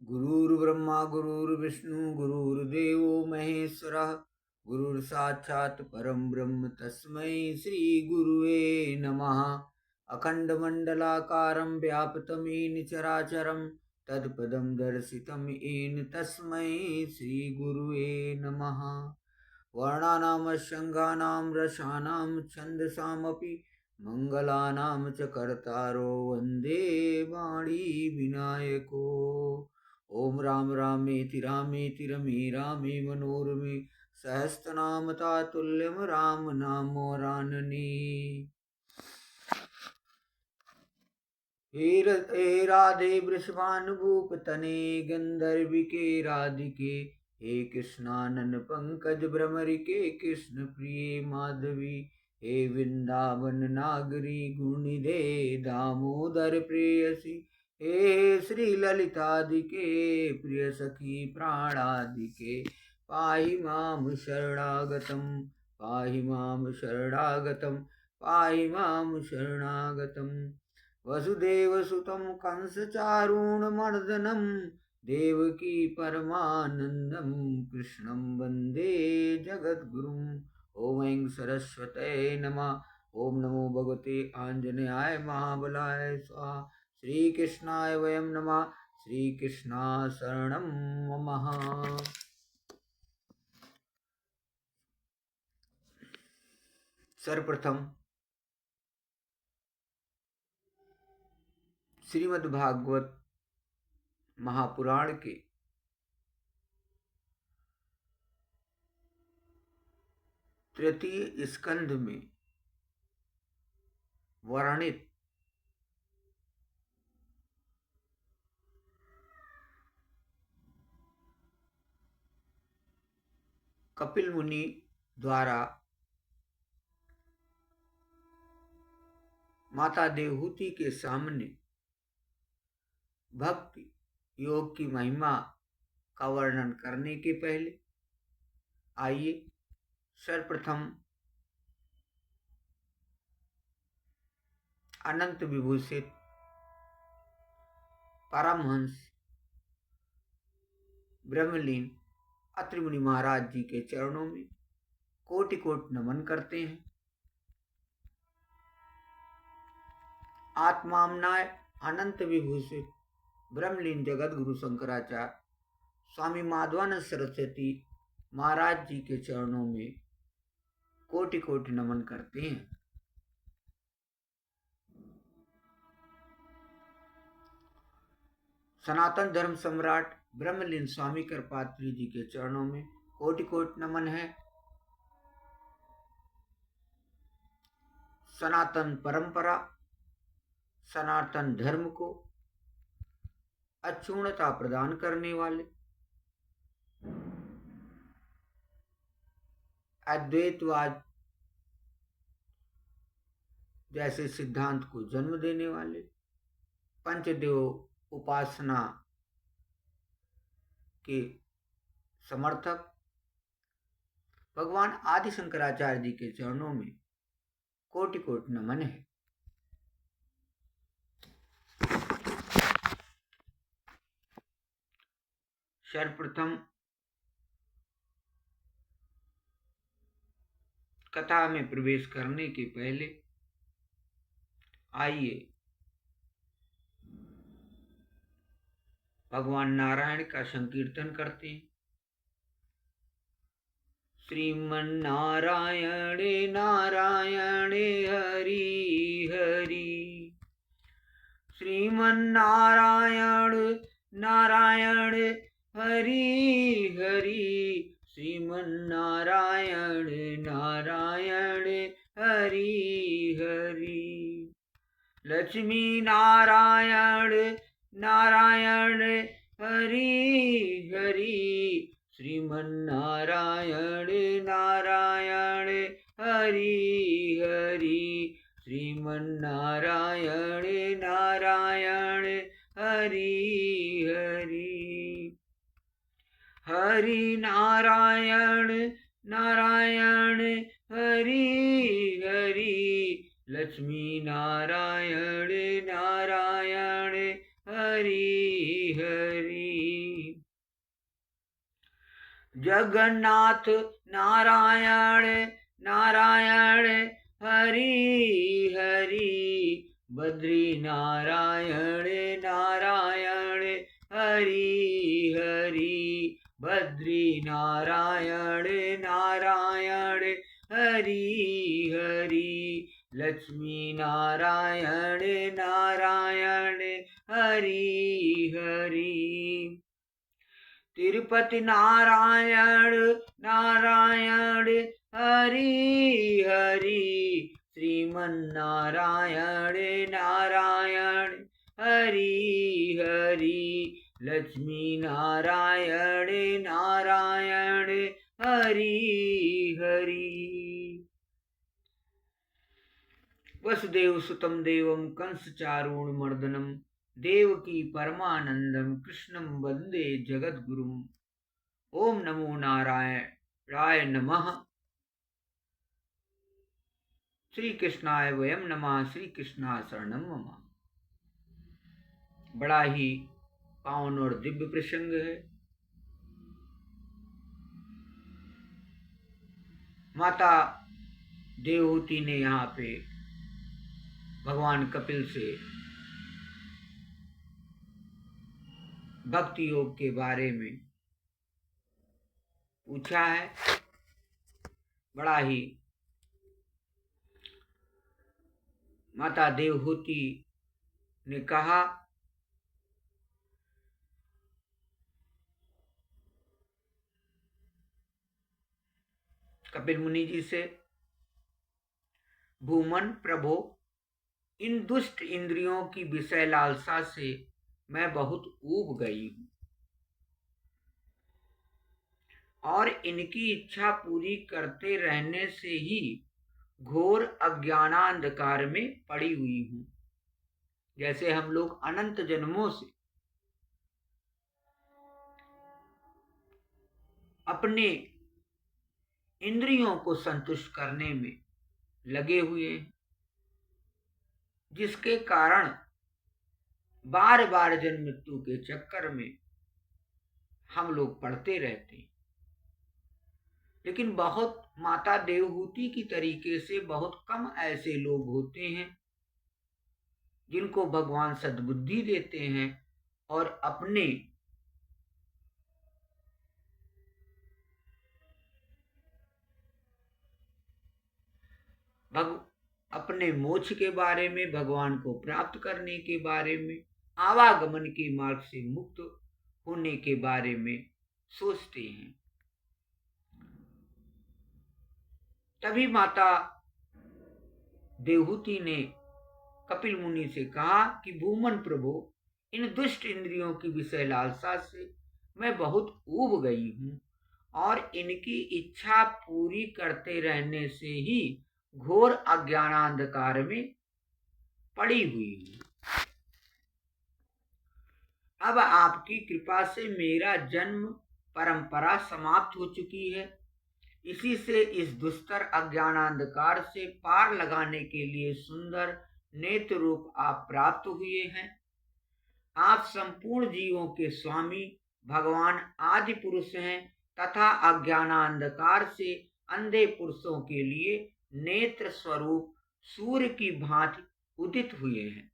गुरुर्ब्रह्मा गुरुर्विष्णु गुरुर्देवो महेश्वरः गुरुर्साक्षात् परं ब्रह्म तस्मै श्री गुरुवे नमः। अखण्डमण्डलाकारं व्याप्तं येन चराचरं तत्पदं दर्शितं येन तस्मै श्री गुरुवे नमः। वर्णानां शङ्खानां रसानां छन्दसामपि मङ्गलानां च कर्तारो वन्दे वाणी विनायको। ओम राम रामेति रामेति रमे रामे मनोरमे सहस्रनाम तातुल्यम राम नाम वरानने। हे राधे वृषभानुभूप तने गंधर्विके राधिके, हे कृष्णानन पंकज भ्रमरिके कृष्ण प्रिय माधवी, हे वृंदावन नागरी गुणनिधे दामोदर प्रेयसी, हे श्री ललितादिके प्रिय सखी प्राणादिके, पाहि मां शरणागतं पाहि मां शरणागतं पाहि मां शरणागतं। वसुदेवसुतं कंसचारूणमर्दनं देवकी परमानन्दं कृष्णं वन्दे जगद्गुरुम्। ॐ ऐं सरस्वतये नमः। ओम नमो भगवते आंजनेयाय महाबलाय स्वाहा। श्रीकृष्णाय वयं नमः। श्रीकृष्णा शरणं मम। सर्वप्रथम श्रीमद्भागवत महापुराण के तृतीय स्कंध में वर्णित कपिल मुनि द्वारा माता देवहूति के सामने भक्ति योग की महिमा का वर्णन करने के पहले आइए सर्वप्रथम अनंत विभूषित परमहंस ब्रह्मलीन अत्रि मुनि महाराज जी के चरणों में कोटि कोटि नमन करते हैं। आत्मामनाय अनंत विभूषित ब्रह्मलीन जगत गुरु शंकराचार्य स्वामी माधवानंद सरस्वती महाराज जी के चरणों में कोटि कोटि नमन करते हैं। सनातन धर्म सम्राट ब्रह्मलीन स्वामी कृपात्री जी के चरणों में कोटि कोटि नमन है। सनातन परंपरा सनातन धर्म को अक्षुण्णता प्रदान करने वाले अद्वैतवाद जैसे सिद्धांत को जन्म देने वाले पंचदेव उपासना के समर्थक भगवान आदि शंकराचार्य जी के चरणों में कोटि कोटि नमन है। सर्वप्रथम कथा में प्रवेश करने के पहले आइए भगवान नारायण का संकीर्तन करते हैं। श्रीमन्नारायण नारायण हरि हरि, श्रीमन्नारायण नारायण हरि हरि, श्रीमन्नारायण नारायण हरि हरि, लक्ष्मी नारायण नारायण हरि हरि, श्रीमन्नारायण नारायण हरि हरि, श्रीमन्नारायण नारायण हरि हरि, हरि नारायण नारायण हरि हरि, लक्ष्मी नारायण नारायण हरि हरि, जगन्नाथ नारायण नारायण हरि हरि, बद्री नारायण नारायण हरि हरि, बद्री नारायण नारायण हरि हरि, लक्ष्मी नारायण नारायण हरि हरि, तिरुपति नारायण नारायण हरि हरि, श्रीमन्नारायण नारायण हरि हरि, लक्ष्मी नारायण नारायण हरि हरि। वसुदेव सुतं देवं कंसचारूणमर्दनं, देवकी परमानंदम कृष्णं वंदे जगद्गुरुम्। ओम नमो नारायणाय नमः। श्री कृष्णाय वयम नमः, श्री कृष्णा शरणम मम। बड़ा ही पावन और दिव्य प्रसंग है। माता देवहूति ने यहाँ पे भगवान कपिल से भक्ति योग के बारे में पूछा है। बड़ा ही माता देवहूति ने कहा कपिल मुनि जी से, भूमन प्रभो, इन दुष्ट इंद्रियों की विषय लालसा से मैं बहुत ऊब गई हूं और इनकी इच्छा पूरी करते रहने से ही घोर अज्ञानांधकार में पड़ी हुई हूं। जैसे हम लोग अनंत जन्मों से अपने इंद्रियों को संतुष्ट करने में लगे हुए हैं, जिसके कारण बार बार जन्म मृत्यु के चक्कर में हम लोग पड़ते रहते हैं। लेकिन बहुत माता देवहूति की तरीके से बहुत कम ऐसे लोग होते हैं जिनको भगवान सद्बुद्धि देते हैं और अपने मोक्ष के बारे में, भगवान को प्राप्त करने के बारे में, आवागमन के मार्ग से मुक्त होने के बारे में सोचते हैं। तभी माता देवहूति ने कपिल मुनि से कहा कि भूमन प्रभु, इन दुष्ट इंद्रियों की विषय लालसा से मैं बहुत ऊब गई हूं और इनकी इच्छा पूरी करते रहने से ही घोर अज्ञानांधकार में पड़ी हुई हूं। अब आपकी कृपा से मेरा जन्म परंपरा समाप्त हो चुकी है। इसी से इस दुस्तर अज्ञानांधकार से पार लगाने के लिए सुंदर नेत्र रूप आप प्राप्त हुए हैं। आप संपूर्ण जीवों के स्वामी भगवान आदि पुरुष हैं तथा अज्ञानांधकार से अंधे पुरुषों के लिए नेत्र स्वरूप सूर्य की भांति उदित हुए हैं।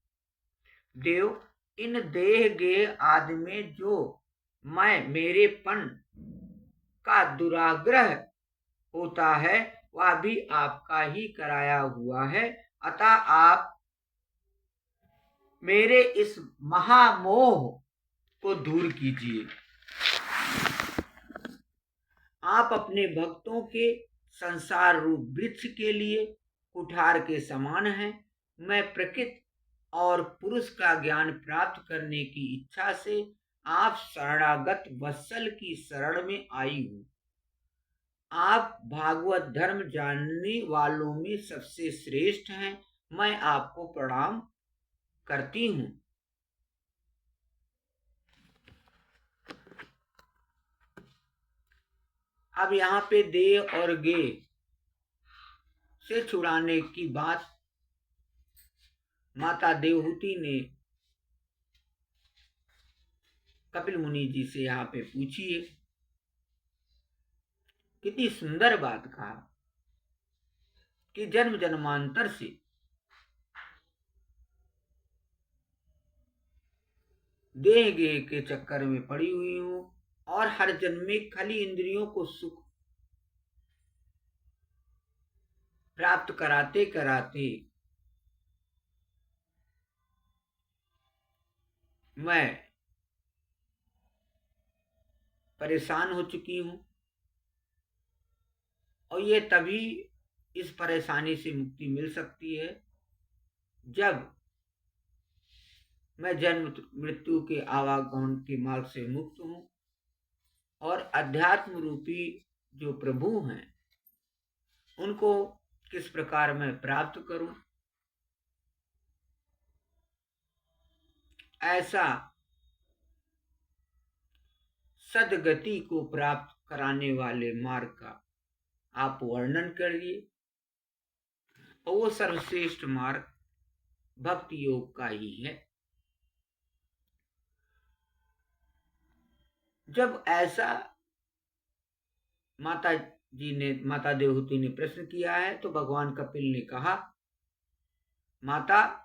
देव, इन देह गेह आदि में जो मैं मेरेपन का दुराग्रह होता है वह भी आपका ही कराया हुआ है। अतः आप मेरे इस महामोह को दूर कीजिए। आप अपने भक्तों के संसार रूप वृक्ष के लिए कुठार के समान हैं। मैं प्रकृति और पुरुष का ज्ञान प्राप्त करने की इच्छा से आप शरणागत वत्सल की शरण में आई हूं। आप भागवत धर्म जानने वालों में सबसे श्रेष्ठ हैं। मैं आपको प्रणाम करती हूं। अब यहाँ पे दे और गे से छुड़ाने की बात माता देवहूति ने कपिल मुनि जी से यहाँ पे पूछी है। कितनी सुंदर बात कहा कि जन्म जन्मांतर से देह गेह के चक्कर में पड़ी हुई हूं और हर जन्म में खाली इंद्रियों को सुख प्राप्त कराते कराते मैं परेशान हो चुकी हूं। और ये तभी इस परेशानी से मुक्ति मिल सकती है जब मैं जन्म मृत्यु के आवागमन के मार्ग से मुक्त हूं और अध्यात्म रूपी जो प्रभु हैं उनको किस प्रकार मैं प्राप्त करूं, ऐसा सदगति को प्राप्त कराने वाले मार्ग का आप वर्णन करिए। और वो सर्वश्रेष्ठ मार्ग भक्ति योग का ही है। जब ऐसा माता देवहूति ने प्रश्न किया है तो भगवान कपिल ने कहा, माता,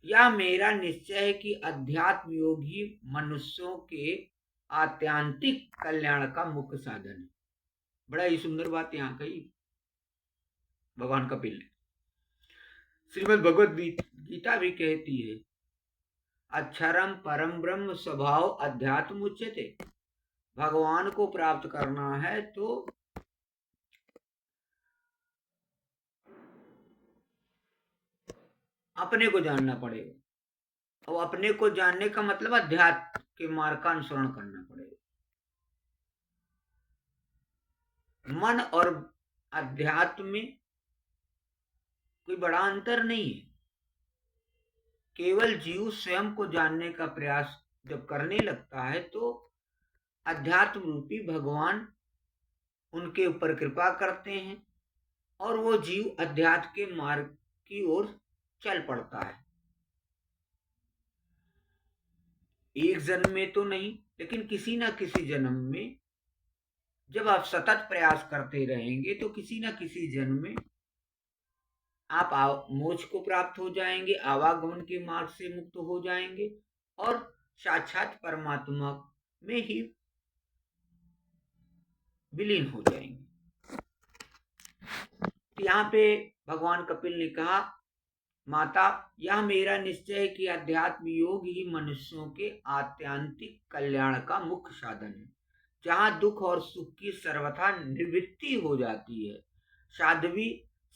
यह मेरा निश्चय है कि अध्यात्म योग ही मनुष्यों के आत्यांतिक कल्याण का मुख्य साधन है। बड़ा ही सुंदर बात यहाँ कही भगवान कपिल ने। श्रीमद् भगवद गीता भी कहती है, अक्षरम परम ब्रह्म स्वभाव अध्यात्म उच्यते। भगवान को प्राप्त करना है तो अपने को जानना पड़ेगा। और अपने को जानने का मतलब अध्यात्म के मार्ग का अनुसरण करना पड़ेगा। मन और अध्यात्म में कोई बड़ा अंतर नहीं है। केवल जीव स्वयं को जानने का प्रयास जब करने लगता है तो अध्यात्म रूपी भगवान उनके ऊपर कृपा करते हैं और वो जीव अध्यात्म के मार्ग की ओर चल पड़ता है। एक जन्म में तो नहीं, लेकिन किसी न किसी जन्म में जब आप सतत प्रयास करते रहेंगे तो किसी न किसी जन्म में आप मोक्ष को प्राप्त हो जाएंगे, आवागमन के मार्ग से मुक्त हो जाएंगे और साक्षात परमात्मा में ही विलीन हो जाएंगे। तो यहाँ पे भगवान कपिल ने कहा, माता, यह मेरा निश्चय है कि अध्यात्म योग ही मनुष्यों के आत्यांतिक कल्याण का मुख्य साधन है, जहाँ दुख और सुख की सर्वथा निवृत्ति हो जाती है। साध्वी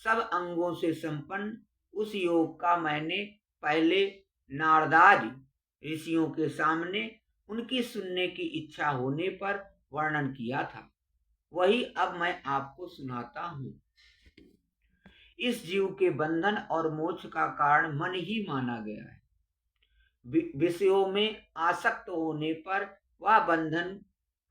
सब अंगों से संपन्न उस योग का मैंने पहले नारदादि ऋषियों के सामने उनकी सुनने की इच्छा होने पर वर्णन किया था, वही अब मैं आपको सुनाता हूँ। इस जीव के बंधन और मोक्ष का कारण मन ही माना गया है। विषयों में आसक्त होने पर वह बंधन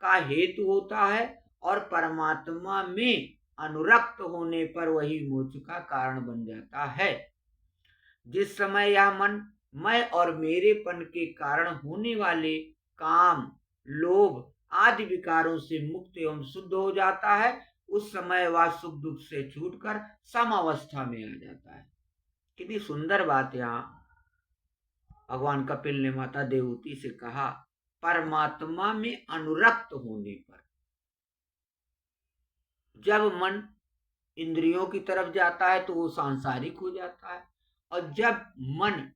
का हेतु होता है और परमात्मा में अनुरक्त होने पर वही मोक्ष का कारण बन जाता है। जिस समय यह मन मैं और मेरेपन के कारण होने वाले काम, लोभ आदि विकारों से मुक्त एवं शुद्ध हो जाता है, उस समय वह सुख दुख से छूटकर सम अवस्था में आ जाता है। कितनी सुंदर बात यहाँ भगवान कपिल ने माता देवहूति से कहा, परमात्मा में अनुरक्त होने पर। जब मन इंद्रियों की तरफ जाता है तो वो सांसारिक हो जाता है, और जब मन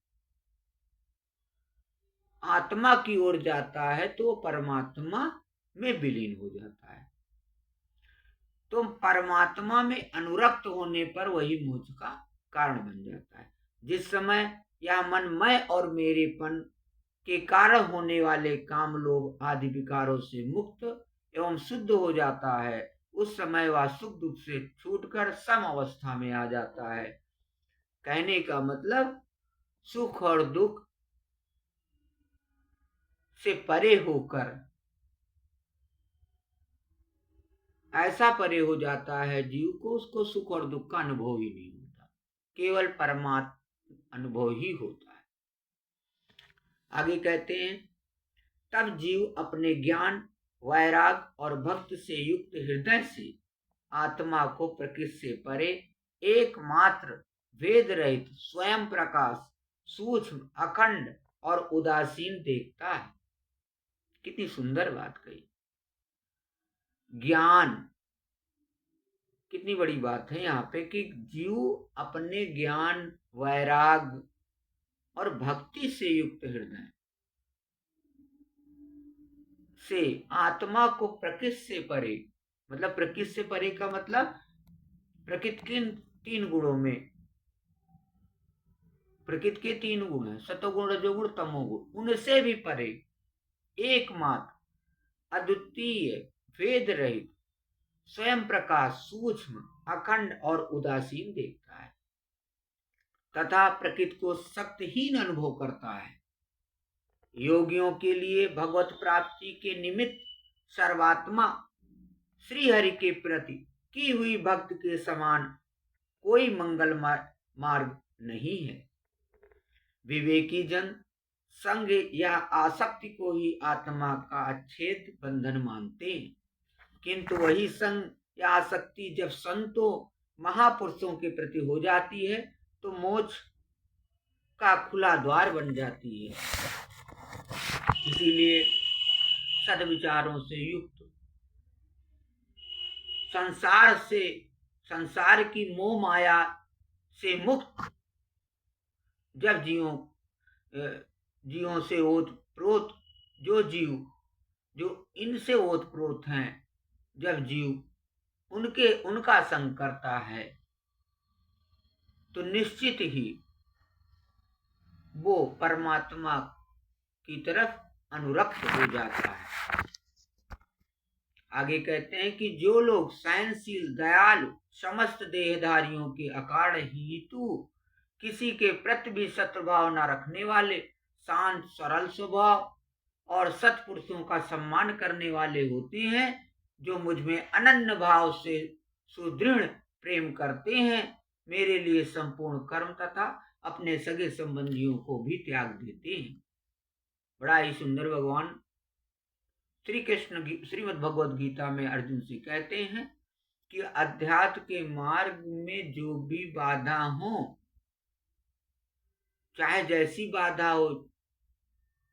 आत्मा की ओर जाता है तो परमात्मा में विलीन हो जाता है। तो परमात्मा में अनुरक्त होने पर वही मोक्ष का कारण बन जाता है। जिस समय यह मन मैं और मेरेपन के कारण होने वाले काम, लोभ आदि विकारों से मुक्त एवं शुद्ध हो जाता है, उस समय वह सुख दुख से छूटकर सम अवस्था में आ जाता है। कहने का मतलब सुख और दुख से परे होकर ऐसा परे हो जाता है जीव को, उसको सुख और दुख का अनुभव ही नहीं होता, केवल परमात्मा अनुभव ही होता है। आगे कहते हैं, तब जीव अपने ज्ञान वैराग और भक्त से युक्त हृदय से आत्मा को प्रकृति से परे एकमात्र वेद रहित स्वयं प्रकाश सूक्ष्म अखंड और उदासीन देखता है। कितनी सुंदर बात कही। ज्ञान, कितनी बड़ी बात है यहाँ पे कि जीव अपने ज्ञान वैराग और भक्ति से युक्त हृदय से आत्मा को प्रकृति से परे, मतलब प्रकृति से परे का मतलब प्रकृति के 3 गुणों में, प्रकृति के 3 गुण हैं, सतोगुण रजोगुण तमोगुण, उनसे भी परे एकमात्र अद्वितीय वेद रहित स्वयं प्रकाश सूक्ष्म अखंड और उदासीन देखता है तथा प्रकृति को शक्तिहीन अनुभव करता है। योगियों के लिए भगवत प्राप्ति के निमित्त सर्वात्मा श्री हरि के प्रति की हुई भक्ति के समान कोई मंगल मार्ग नहीं है। विवेकी जन संग या आसक्ति को ही आत्मा का अच्छेद बंधन मानते हैं, किंतु वही संग या आसक्ति जब संतों महापुरुषों के प्रति हो जाती है तो मोक्ष का खुला द्वार बन जाती है। इसीलिए सद्विचारों से युक्त संसार की मोह माया से मुक्त जब जीवों से ओतप्रोत जो इनसे ओतप्रोत हैं, जब जीव उनका संग करता है तो निश्चित ही वो परमात्मा की तरफ अनुरक्त हो जाता है। आगे कहते हैं कि जो लोग सहनशील दयालु समस्त देहधारियों के अकारण हेतु किसी के प्रति भी शत्रुभाव न रखने वाले, शांत सरल स्वभाव और सत्पुरुषों का सम्मान करने वाले होते हैं, जो मुझ में अनन्य भाव से सुदृढ़ प्रेम करते हैं, मेरे लिए संपूर्ण कर्म तथा अपने सगे संबंधियों को भी त्याग देते हैं। बड़ा ही सुंदर भगवान श्री कृष्ण श्रीमद् भगवद गीता में अर्जुन से कहते हैं कि अध्यात्म के मार्ग में जो भी बाधा हो, चाहे जैसी बाधा हो,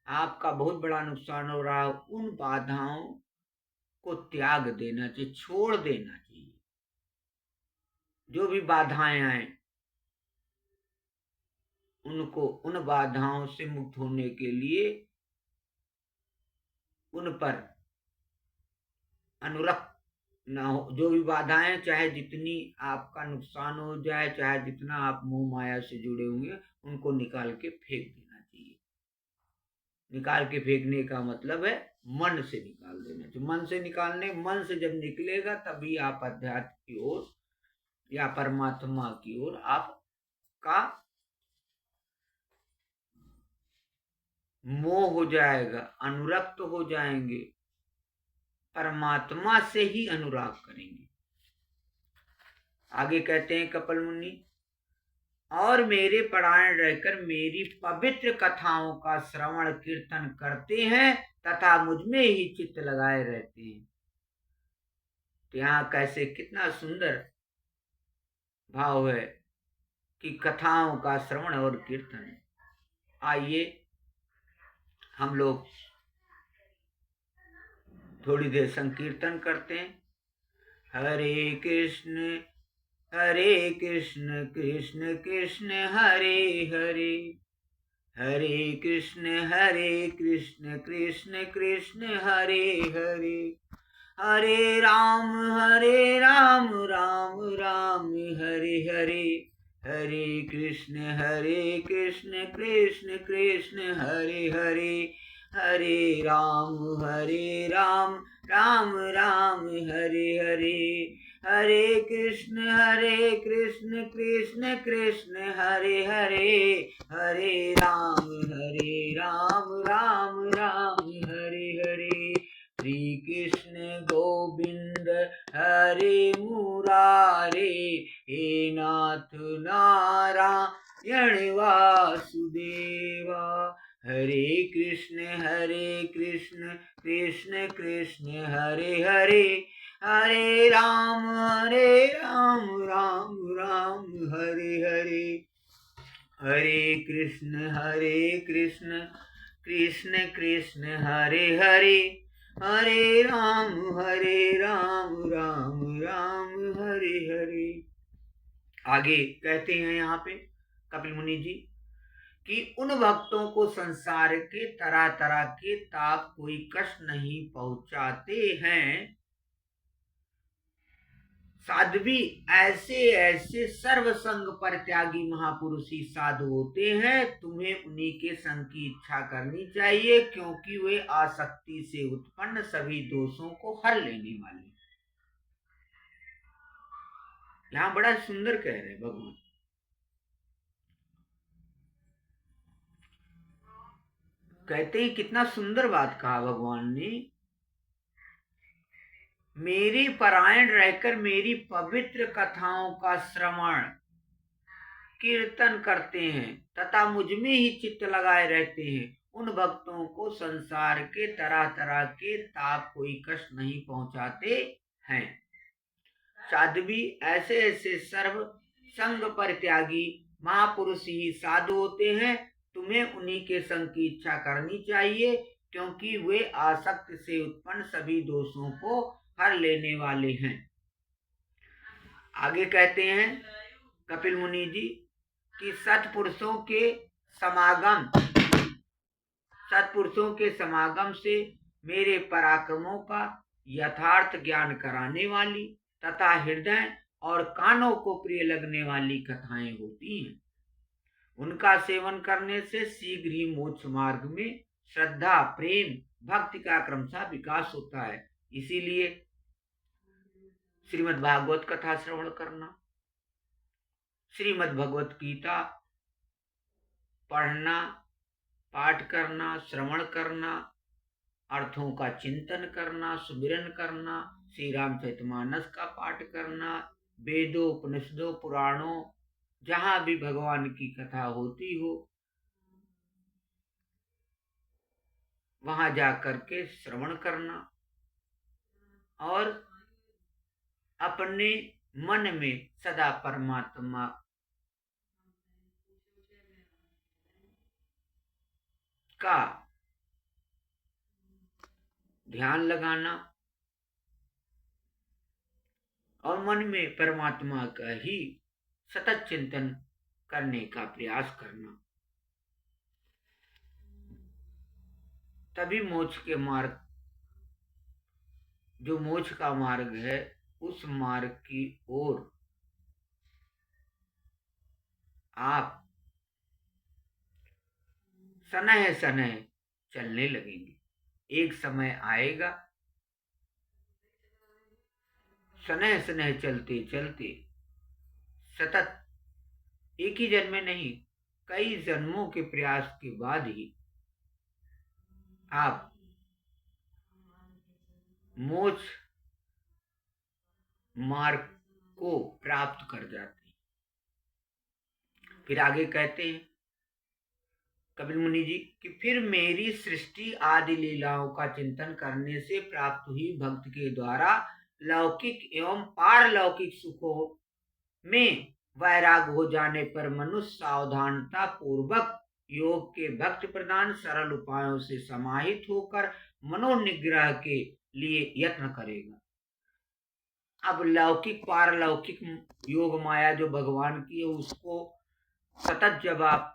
आपका बहुत बड़ा नुकसान हो रहा हो, उन बाधाओं को त्याग देना चाहिए, छोड़ देना चाहिए। जो भी बाधाएं आए उन बाधाओं से मुक्त होने के लिए उन पर अनुरक्त ना हो। जो भी बाधाएं, चाहे जितनी आपका नुकसान हो जाए, चाहे जितना आप मोह माया से जुड़े होंगे, उनको निकाल के फेंक देना चाहिए। निकाल के फेंकने का मतलब है मन से निकाल देना चाहिए। मन से जब निकलेगा तभी आप अध्यात्म की ओर या परमात्मा की ओर आपका मोह हो जाएगा, अनुरक्त हो जाएंगे, परमात्मा से ही अनुराग करेंगे। आगे कहते हैं कपिल मुनि, और मेरे परायण रहकर मेरी पवित्र कथाओं का श्रवण कीर्तन करते हैं तथा मुझ में ही चित्त लगाए रहते हैं। तो यहाँ कैसे कितना सुंदर भाव है कि कथाओं का श्रवण और कीर्तन। आइए हम लोग थोड़ी देर संकीर्तन करते हैं। हरे कृष्ण कृष्ण कृष्ण हरे हरे, हरे कृष्ण कृष्ण हरे हरे, हरे राम राम राम हरे हरे, हरे कृष्ण कृष्ण कृष्ण हरे हरे, हरे राम राम राम हरे हरे, हरे कृष्ण कृष्ण कृष्ण हरे हरे, हरे राम राम राम हरे हरे, श्री कृष्ण गोविंद हरे मुरारे, हे नाथ नारायण वासुदेवा, हरे कृष्ण हरे कृष्ण कृष्ण कृष्ण हरे हरे, हरे राम राम राम हरे हरे, हरे कृष्ण कृष्ण कृष्ण हरे हरे, हरे राम राम राम हरे हरे। आगे कहते हैं यहाँ पे कपिल मुनि जी कि उन भक्तों को संसार के तरह तरह के ताप कोई कष्ट नहीं पहुंचाते हैं। साध्वी ऐसे ऐसे सर्व संग परित्यागी महापुरुष ही साधु होते हैं, तुम्हें उन्हीं के संग की इच्छा करनी चाहिए, क्योंकि वे आसक्ति से उत्पन्न सभी दोषों को हर लेने वाले। यहां बड़ा सुंदर कह रहे हैं भगवान, कहते हैं कितना सुंदर बात कहा भगवान ने, मेरी परायण रहकर मेरी पवित्र कथाओं का श्रवण कीर्तन करते हैं तथा मुझ में ही चित्त लगाए रहते हैं, उन भक्तों को संसार के तरह तरह के ताप कोई कष्ट नहीं पहुंचाते हैं। साध्वी ऐसे ऐसे सर्व संग परित्यागी महापुरुष ही साधु होते हैं, तुम्हें उन्हीं के संग की इच्छा करनी चाहिए, क्योंकि वे आसक्त से उत्पन्न सभी दोषों को हर लेने वाले हैं। आगे कहते हैं कपिल मुनि जी कि सत्पुरुषों के समागम से मेरे पराक्रमों का यथार्थ ज्ञान कराने वाली तथा हृदय और कानों को प्रिय लगने वाली कथाएं होती हैं। उनका सेवन करने से शीघ्र ही मोक्ष मार्ग में श्रद्धा प्रेम भक्ति का क्रमशः विकास होता है। इसीलिए श्रीमद् भागवत कथा श्रवण करना, श्रीमद् भगवत गीता पढ़ना, पाठ करना, श्रवण करना, अर्थों का चिंतन करना, सुमिरन करना, श्री रामचरितमानस का पाठ करना, वेदों उपनिषदों पुराणों जहां भी भगवान की कथा होती हो वहां जाकर के श्रवण करना और अपने मन में सदा परमात्मा का ध्यान लगाना और मन में परमात्मा का ही सतत चिंतन करने का प्रयास करना, तभी मोक्ष के मार्ग, जो मोक्ष का मार्ग है, उस मार्ग की ओर आप सनह सनह चलने लगेंगे। एक समय आएगा सनह सनह चलते चलते सतत एक ही जन्म में नहीं कई जन्मों के प्रयास के बाद ही आप मोक्ष मार्ग को प्राप्त कर जाते हैं। फिर आगे कहते हैं कपिल मुनि जी कि फिर मेरी सृष्टि आदि लीलाओं का चिंतन करने से प्राप्त हुई भक्त के द्वारा लौकिक एवं पारलौकिक सुखों में वैराग हो जाने पर मनुष्य सावधानता पूर्वक योग के भक्ति प्रदान सरल उपायों से समाहित होकर मनोनिग्रह के लिए यत्न करेगा। अब लौकिक पारलौकिक योग माया जो भगवान की है, उसको सतत जब आप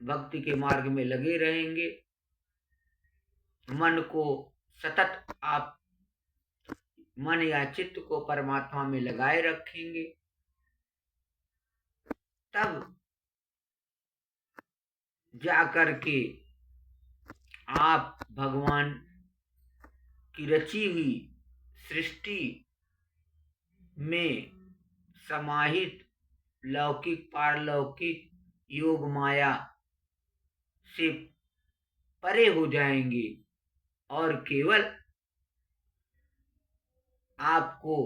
भक्ति के मार्ग में लगे रहेंगे, मन को सतत आप मन या चित्त को परमात्मा में लगाए रखेंगे, तब जाकर के आप भगवान की रची हुई सृष्टि में समाहित लौकिक पारलौकिक योग माया से परे हो जाएंगे और केवल आपको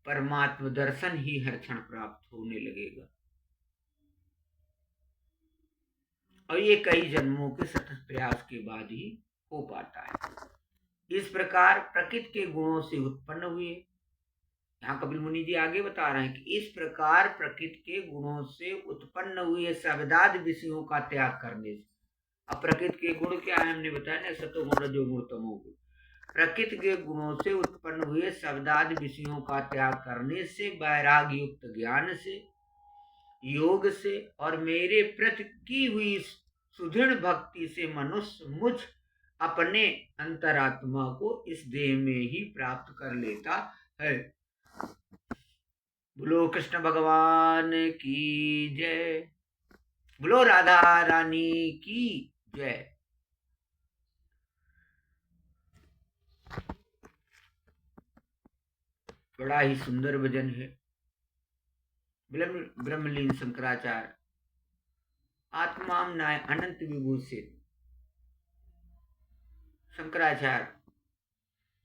परमात्मा दर्शन ही हर क्षण प्राप्त होने लगेगा। और ये कई जन्मों के सतत प्रयास के बाद ही हो पाता है। इस प्रकार प्रकृति के गुणों से उत्पन्न हुए, यहाँ कपिल मुनि जी आगे बता रहे हैं कि इस प्रकार प्रकृति के गुणों से उत्पन्न हुए शब्दादि विषयों का त्याग करने से। अब प्रकृति के गुण क्या है, हमने बताया ना, सतोगुण रजोगुण तमोगुण। प्रकृति के गुणों से उत्पन्न हुए शब्दादि विषयों का त्याग करने से, वैराग्य युक्त ज्ञान से, योग से और मेरे प्रति की हुई सुदृढ़ भक्ति से मनुष्य मुझ अपने अंतरात्मा को इस देह में ही प्राप्त कर लेता है। बोलो कृष्ण भगवान की जय, बोलो राधा रानी की जय। बड़ा ही सुंदर भजन है। ब्रह्मलीन शंकराचार्य आत्मामनाय अनंत विभूषित शंकराचार्य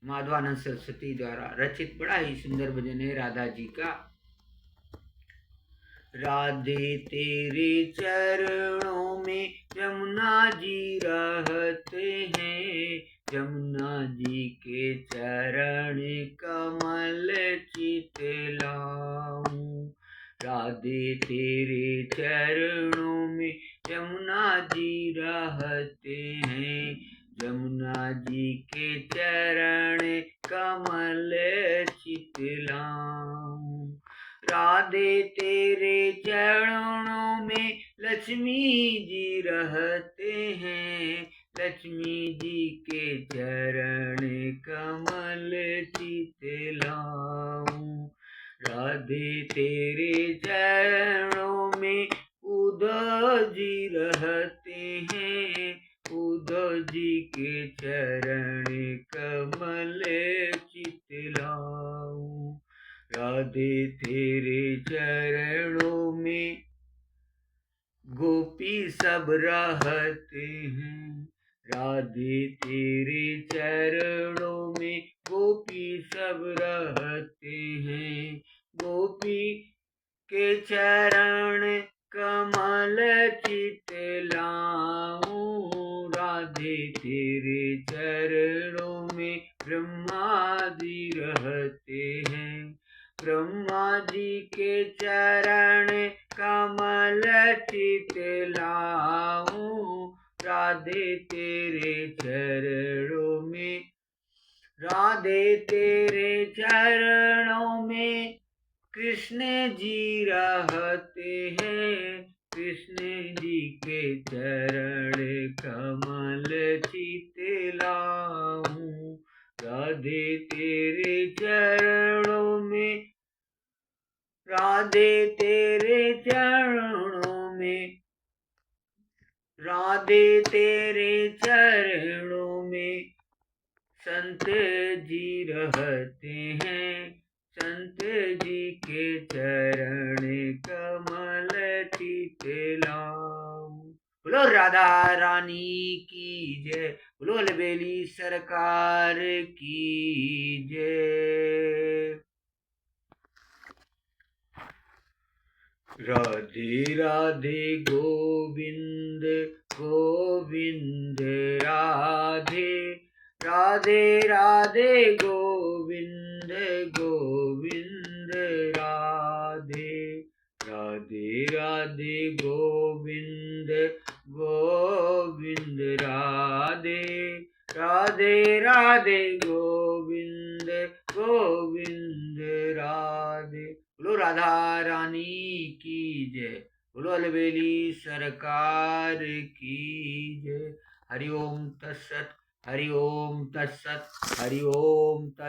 माधवानंद सरस्वती द्वारा रचित बड़ा ही सुंदर भजन है राधा जी का। राधे तेरे चरणों में यमुना जी रहते हैं, यमुना जी के चरण कमल चितलाऊं। राधे तेरे चरणों में यमुना जी रहते हैं, यमुना जी के चरण कमल चितलाऊं। राधे तेरे चरणों में लक्ष्मी जी रहते हैं, लक्ष्मी जी के चरण कमल चितलाऊं। राधे तेरे चरणों में उद्धव जी रहते हैं, उद्धव जी के चरण कमल चितलाऊं। राधे तेरे चरणों में गोपी सब रहते हैं, राधे तेरे चरणों में गोपी सब रहते हैं, गोपी के चरण कमल चितलाऊं। राधे तेरे चरणों में ब्रह्मा जी रहते हैं, ब्रह्मा जी के चरण कमल चितलाऊं। राधे तेरे चरणों में, राधे तेरे चरणों में कृष्ण जी रहते हैं, कृष्ण जी के चरण कमल चितलाऊं। राधे तेरे चरणों में, राधे तेरे चरणों में, राधे तेरे चरणों में संत जी रहते हैं, संत जी के चरण कमल चितलाऊं। बोलो राधा रानी की जय, बोलो अलबेली सरकार की जय। राधे राधे गोविंद गोविंद राधे, राधे राधे गोविंद गोविंद राधे, राधे राधे गोविंद गोविंद राधे, राधे राधे गोविंद गोविंद राधे। बोलो राधा रानी की जय, बोलो अलबेली सरकार की जय। हरि ओम तत्सत, हरि ओम तत्सत, हरि ओम तत्सत।